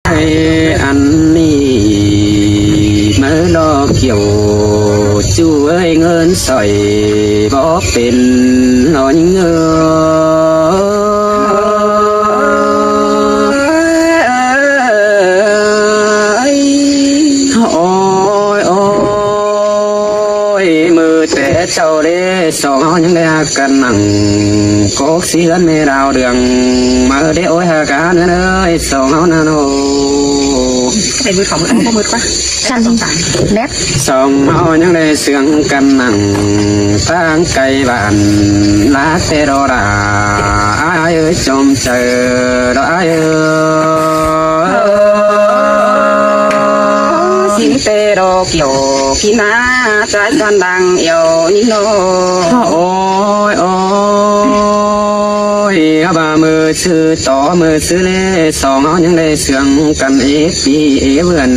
ไออันนี้เมื่อรอเกี่ยวช่วยเงินใส่บอกเป็นหน่อยเงโอ้ยโอ้ยมือแต่เจ้าเด้สองเอายังได้กันนั่งก็เสียนไม่ดาวเดืองมาได้โอ้ยหาการเอ้ยสองเอานาโนใส่มือของมือมือกว่าชั้นสองสามเน็ตสองเอายังได้เสียงกันนั่งตั้งไกลบ้านลาเตโรราไอ้เอ้ยจมเจอดอกไอ้เอ้ยสิเตโรเกี่ยวกินาใจกันดังเอวนิโนโอ้ยโอ้ยบ่ามือชื่อต่อมือซื้อเล่สองเอายังได้เสียงกันปีเพื่อน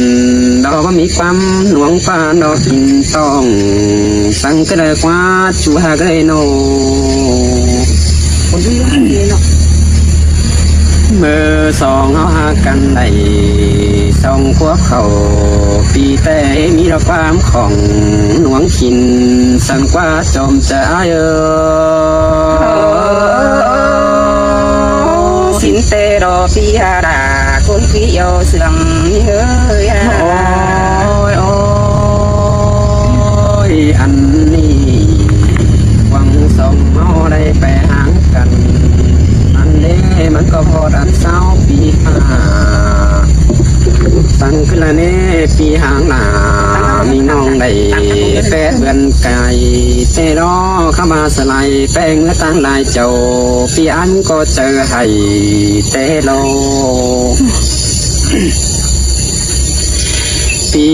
ดอกก็มีความหน่วงฟ้าดอกกินต้องสังก็ได้กว่าชัวก็ได้โนคนที่นี่เนาะมือสองเอาหากันได้สองพวกเขาปีแต่มีดอกความของหน่วงขินสังกว่าจอมจะเอสินเตโรปีหาดาคนพิโยเสื่อมเฮ้ยโอ้ยโอ้ยอันนี้หวังสมเอาได้ไปหางกันอันนี้มันก็พอดันเศร้าปีหาตั้งขึ้นละเน่ปีหางหนามีน้องได้แปะเบือนไก่เตรอเข้ามาสไลแป้งเมื่อตั้งลายเจ้าปีอันก็เจอให้เตโลปี